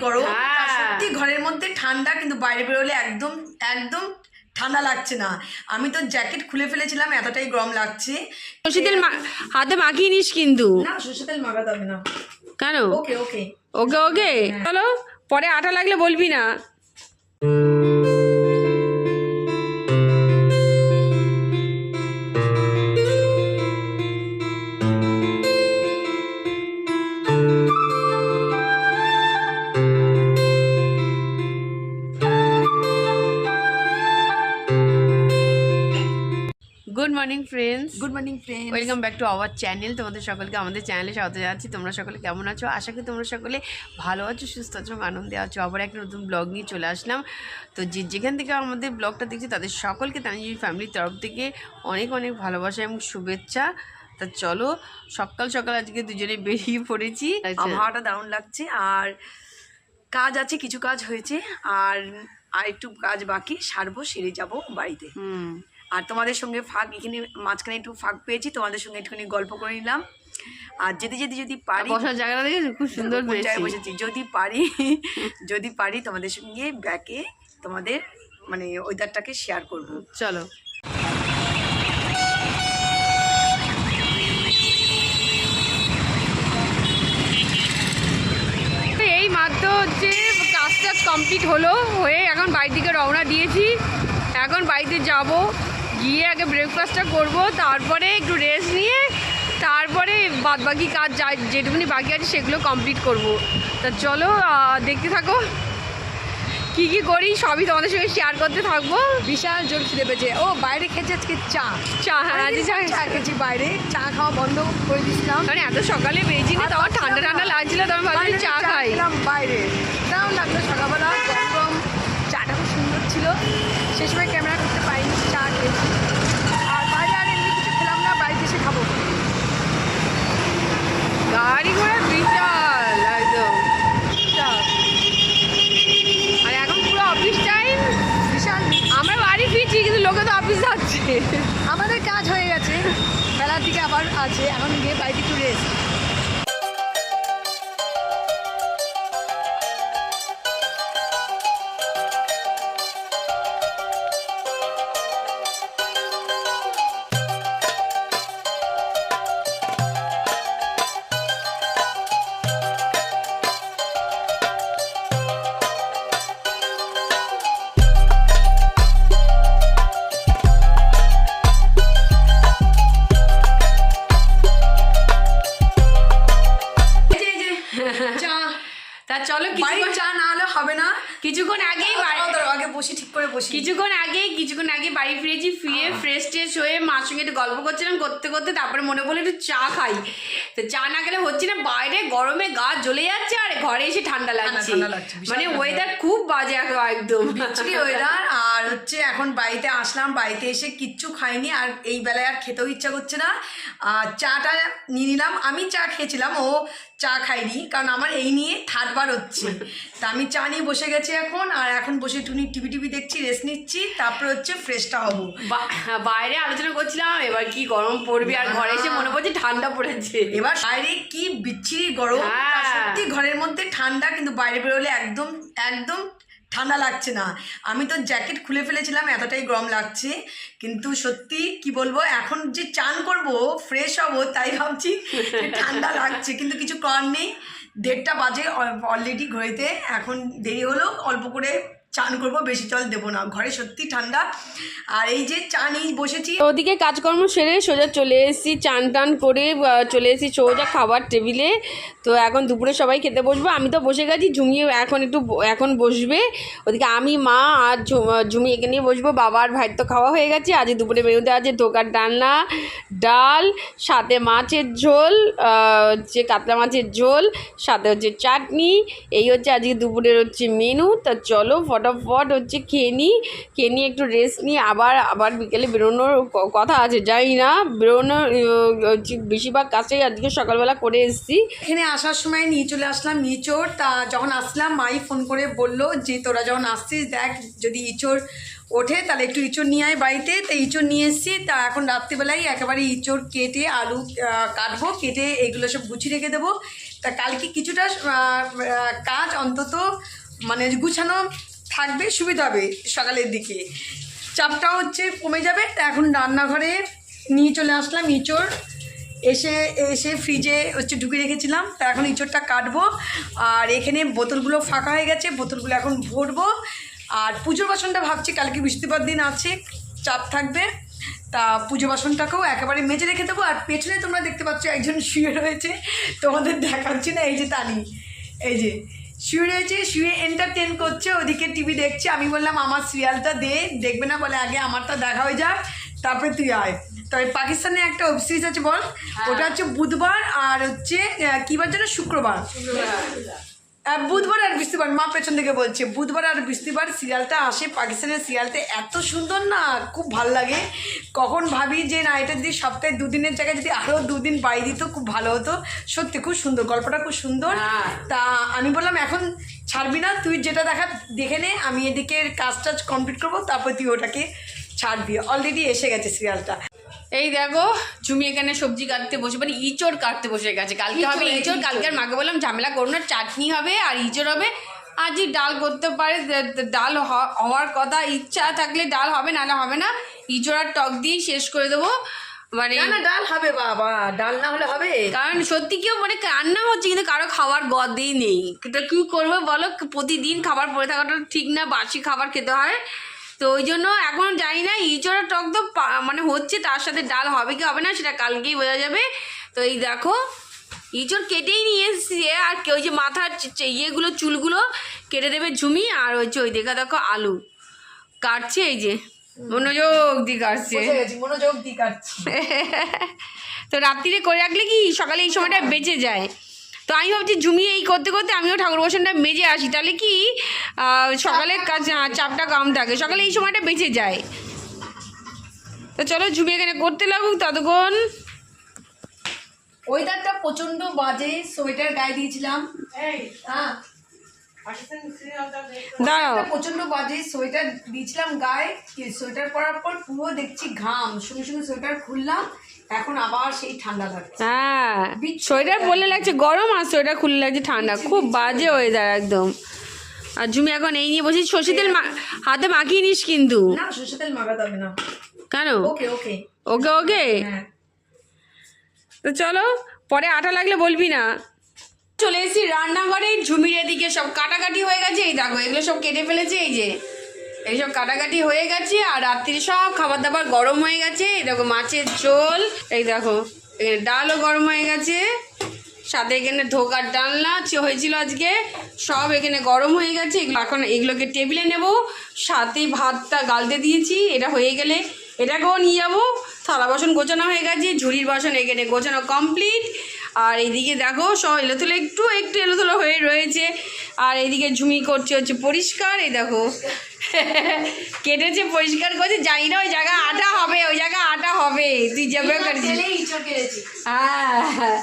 গরম, সত্যি ঘরের মধ্যে ঠান্ডা, কিন্তু বাইরে বেরোলে একদম একদম ঠান্ডা লাগছে না। আমি তো জ্যাকেট খুলে ফেলেছিলাম, এতটাই গরম লাগছে। সরষে তেল হাতে মাখিয়ে নিস কিন্তু। না, সরষে তেল মাখাতে হবে না। কেন? ওকে ওকে ওকে ওকে চলো, পরে আটা লাগলে বলবি না। Good morning friends, good morning friend, welcome back to our channel. তোমাদের সকলকে আমাদের চ্যানেলে স্বাগত জানাচ্ছি। তোমরা সকলে কেমন আছো? আশা করি তোমরা সকলে ভালো আছো, সুস্থ আছো, আনন্দে আছো। আবার একটা নতুন ব্লগ নিয়ে চলে আসলাম। তো যেখান থেকে আমাদের ব্লগটা দেখছি তাদের সকলকে তানজির ফ্যামিলির তরফ থেকে অনেক অনেক ভালোবাসা এবং শুভেচ্ছা। তা চলো, সকাল সকাল আজকে দুজনে বেরিয়ে পড়েছি। আবহাওয়াটা দারুণ লাগছে, আর কাজ আছে, কিছু কাজ হয়েছে, আর একটু কাজ বাকি, সারবো, সেরে যাবো বাড়িতে। আর তোমাদের সঙ্গে এখানে মাঝখানে একটু ফাঁক পেয়েছি, তোমাদের সঙ্গে একটুখানি গল্প করে নিলাম। আর যদি পারি, বসার জায়গাটা দেখে খুব সুন্দর জায়গায় বসেছি, যদি পারি তোমাদের সঙ্গে ব্যাকে তোমাদের মানে ওয়েদারটাকে শেয়ার করবো। চলো। এই মাত্র হচ্ছে কাজটা কমপ্লিট হয়ে এখন বাড়ির দিকে রওনা দিয়েছি। এখন বাড়িতে যাব, গিয়ে আগে ব্রেকফাস্টটা করব, তারপরে একটু রেস্ট নিয়ে তারপরে বাদবাকি কাজ যেটুকুনি বাকি আছে সেগুলো কমপ্লিট করব। তা চলো দেখতে থাকো, কি কি করি সবই তোমাদের সঙ্গে শেয়ার করতে থাকবো। বিশাল জোর খিদে পেয়েছে। ও বাইরে খেয়েছে আজকে চা। হ্যাঁ, আজকে চা খেয়েছি, বাইরে চা খাওয়া বন্ধ করে দিয়েছিলাম। মানে এত সকালে বেরিয়েছি না, তোমার ঠান্ডা ঠান্ডা লাগছিল, তখন ভাবছি চা খাই। বাইরে দারুণ লাগলো সকালবেলা, গরম গরম চাটা খুব সুন্দর ছিল। সে সময় ক্যামেরা করতে পারিনি, চা খেয়েছি। আর বাইরে আর এমনি কিছু খেলাম না, বাড়িতে এসে খাবো। গাড়ি ঘোড়া বিশাল একদম। আর এখন পুরো অফিস টাইম, বিশাল। আমরা বাড়ি ফিরছি কিন্তু লোকে তো অফিস যাচ্ছে। আমাদের কাজ হয়ে গেছে, বেলার দিকে আবার আছে, এখন গিয়ে বাড়িতে একটু রেস্ট। তা চলো, চা না হলে হবে না। কিছুক্ষণ আগেই আগে বসি, ঠিক করে বসি। কিছুক্ষণ আগে বাড়ি ফিরেছি, ফিরে ফ্রেশ ট্রেশ হয়ে মার সঙ্গে একটু গল্প করছিলাম, করতে করতে তারপরে মনে পড়লো একটু চা খাই। তো চা না গেলে হচ্ছে না, বাইরে গরমে গা জ্বলে যাচ্ছে আর ঘরে এসে ঠান্ডা লাগছে। মানে ওয়েদার খুব বাজে একদম বিচ্ছিরি ওয়েদার। আর হচ্ছে এখন বাড়িতে আসলাম, বাড়িতে এসে কিচ্ছু খাইনি, আর এই বেলায় আর খেতেও ইচ্ছা করছে না। আর চাটা নিয়ে নিলাম, আমি চা খেয়েছিলাম, ও চা খাইনি, কারণ আমার এই নিয়ে থার্ডবার হচ্ছে। তা আমি চা নিয়ে বসে গেছি এখন, আর এখন বসে একটুখানি টিভি দেখছি, রেস্ট নিচ্ছি, তারপরে হচ্ছে ফ্রেশটা হবো। বাইরে আলোচনা করছিলাম এবার কি গরম পড়বে, আর ঘরে এসে মনে পড়ছে ঠান্ডা পড়েছে। এবার বাইরে কি বিচ্ছিরি গরম, সত্যি ঘরের মধ্যে ঠান্ডা, কিন্তু বাইরে বেরোলে একদম একদম ঠান্ডা লাগছে না। আমি তো জ্যাকেট খুলে ফেলেছিলাম, এতটাই গরম লাগছে। কিন্তু সত্যি কি বলবো, এখন যে চান করব, ফ্রেশ হব, তাই ভাবছি ঠান্ডা লাগছে, কিন্তু কিছু করার নেই। 1:30 বাজে অলরেডি ঘড়িতে, এখন দেরি হলো, অল্প করে চান করবো, বেশি জল দেবো না, ঘরে সত্যি ঠান্ডা। আর এই যে চা নিয়ে বসেছি, ওদিকে কাজকর্ম সেরে সোজা চলে এসেছি, চান টান করে চলে এসেছি সোজা খাবার টেবিলে। তো এখন দুপুরে সবাই খেতে বসবো, আমি তো বসে গেছি, ঝুমিয়ে এখন বসবে। ওদিকে আমি, মা আর ঝুমি একে নিয়ে বসবো। বাবা আর ভাইয়ের তো খাওয়া হয়ে গেছে। আজ দুপুরে মেনুতে আছে ধোকার ডালনা, ডাল, সাথে মাছের ঝোল, হচ্ছে কাতলা মাছের ঝোল, সাথে হচ্ছে চাটনি। এই হচ্ছে আজকে দুপুরের হচ্ছে মেনু। তা চলো ফটাফট হচ্ছে খেয়ে নিয়ে একটু রেস্ট নিয়ে আবার বিকেলে বেরোনোর কথা আছে, জানি না বেরোনোর বেশিরভাগ কাজটাই আজকে সকালবেলা করে এসেছি। এখানে আসার সময় নিয়ে চলে আসলাম ইঁচড়। তা যখন আসলাম, মাই ফোন করে বললো যে তোরা যখন আসছিস দেখ, যদি ইঁচড় ওঠে তাহলে একটু ইঁচড় নিয়ে আয় বাড়িতে। তো ইঁচড় নিয়ে এসেছি। তা এখন রাত্রিবেলায় একেবারে ইঁচড় কেটে আলু কাটবো, কেটে এগুলো সব গুছিয়ে রেখে দেবো। তা কালকে কিছুটা কাজ অন্তত মানে গুছানো থাকবে, সুবিধা হবে সকালের দিকে, চাপটা হচ্ছে কমে যাবে। তা এখন রান্নাঘরে নিয়ে চলে আসলাম ইঁচড়, এসে ফ্রিজে হচ্ছে ঢুকে রেখেছিলাম। তা এখন ইঁচড়টা কাটবো, আর এখানে বোতলগুলো ফাঁকা হয়ে গেছে, বোতলগুলো এখন ভরবো। আর পুজোর বাসনটা ভাবছি কালকে বৃহস্পতিবার দিন আছে, চাপ থাকবে, তা পুজো বাসনটাকেও একেবারে মেজে রেখে দেবো। আর পেছনে তোমরা দেখতে পাচ্ছ একজন শুয়ে রয়েছে, তোমাদের দেখাচ্ছি না, এই যে তানি, এই যে শুয়ে রয়েছে, শুয়ে এন্টারটেন করছে, ওদিকে টিভি দেখছে। আমি বললাম আমার সিরিয়ালটা দেখবে না, বলে আগে আমারটা দেখা হয়ে যাক তারপরে তুই আয়। তবে পাকিস্তানে একটা ওয়েব সিরিজ আছে বল, ওটা হচ্ছে বুধবার আর হচ্ছে কী বার যেন, শুক্রবার, বুধবার আর বৃহস্পতিবার, মা পেছন থেকে বলছে বুধবার আর বৃহস্পতিবার সিরিয়ালটা আসে। পাকিস্তানের সিরিয়ালটা এত সুন্দর না, খুব ভালো লাগে। কখন ভাবি যে না, এটা যদি সপ্তাহে 2 দিনের জায়গায় যদি আরও 2 দিন বাড়িয়ে দিত খুব ভালো হতো। সত্যি খুব সুন্দর, গল্পটা খুব সুন্দর। তা আমি বললাম এখন ছাড়বি না, তুই যেটা দেখে নে, আমি এদিকে কাজ টাজ কমপ্লিট করবো, তারপর তুই ওটাকে ছাড়বি। অলরেডি এসে গেছে সিরিয়ালটা। এই দেখো ঝুমি এখানে সবজি কাটতে বসে, মানে ইঁচড় কাটতে বসে গেছে। কালকে হবে ইঁচড়, কালকে আর মাকে বললাম ঝামেলা করো না, চাটনি হবে আর ইঁচড় হবে। আজই ডাল করতে পারে, ডাল হওয়ার কথা, ইচ্ছা থাকলে ডাল হবে, নাহলে হবে না। ইঁচড় আর টক দিয়েই শেষ করে দেবো। মানে না ডাল হবে বাবা, ডাল না হলে হবে? কারণ সত্যি কেউ মানে রান্না হচ্ছে কিন্তু কারো খাওয়ার গদেই নেই। এটা কী করবে বলো, প্রতিদিন খাবার পড়ে থাকাটা ঠিক না, বাসি খাবার খেতে হয়। তো ওই জন্য এখন জানি না, ইঁচড়ের টক তো মানে হচ্ছে, তার সাথে ডাল হবে কি হবে না সেটা কালকেই বোঝা যাবে। তো এই দেখো ইঁচড় কেটেই নিয়ে এসেছি, আর ওই যে মাথার ইয়েগুলো চুলগুলো কেটে দেবে ঝুমি। আর হচ্ছে ওই দেখো আলু কাটছে, এই যে মনোযোগ দিয়ে কাটছে, মনোযোগ দিয়ে কাটছে। তো রাত্রিরে করে রাখলে কি সকালে এই সময়টা বেঁচে যায়। তো আমি ভাবছি ঝুমি এই করতে করতে আমিও ঠাকুর বাসনটা মেজে আসি, তাহলে কি সকালের কাজ চাপটা কম থাকে, সকালে এই সময়টা বেঁচে যায়। তো চলো ঝুমি এখানে করতে লাগুক ততক্ষণ। ওয়েদারটা প্রচন্ড বাজে, সোয়েটার গায়ে দিয়েছিলাম, দাঁড়াও, প্রচন্ড বাজে সোয়েটার দিয়েছিলাম গায়ে, সোয়েটার পরার পর পুরো দেখছি ঘাম, সঙ্গে সঙ্গে সোয়েটার খুললাম, এখন আবার সেই ঠান্ডা লাগছে। হ্যাঁ সোয়েটার পরলে লাগছে গরম, আর সোয়েটার খুললে লাগছে ঠান্ডা, খুব বাজে ওয়েদার একদম। আর ঝুমি এখন এই নিয়ে বসে, সর্ষে তেল হাতে মাখিয়ে নিস কিন্তু। না সর্ষে তেল মাখাতে হবে না। কেন? ওকে ওকে ওকে ওকে। হ্যাঁ তো চলো, পরে আটা লাগলে বলবি না। চলে এসেছি রান্নাঘরে, ঝুমির এদিকে সব কাটাকাটি হয়ে গেছে। এই দেখো এগুলো সব কেটে ফেলেছে, এই যে এইসব কাটাকাটি হয়ে গেছে। আর রাত্রির সব খাবার দাবার গরম হয়ে গেছে। এই দেখো মাছের ঝোল, এই দেখো এখানে ডালও গরম হয়ে গেছে, সাথে এখানে ধোকার ডালনা হয়েছিল আজকে, সব এখানে গরম হয়ে গেছে। এখন এগুলোকে টেবিলে নেব, সাথে ভাতটা গালতে দিয়েছি, এটা হয়ে গেলে এটাকেও নিয়ে যাবো। থালা বাসন গোছানো হয়ে গেছে, ঝুড়ির বাসন এখানে গোছানো কমপ্লিট। আর এইদিকে দেখো সব এলোথুলো, একটু এলোথুলো হয়ে রয়েছে। আর এইদিকে ঝুমি করছে হচ্ছে পরিষ্কার, এই দেখো কেটেছে, পরিষ্কার করছে। জানি না ওই জায়গায় আটা হবে, ওই জায়গায় আটা হবে, তুই যাবে করেছিস। হ্যাঁ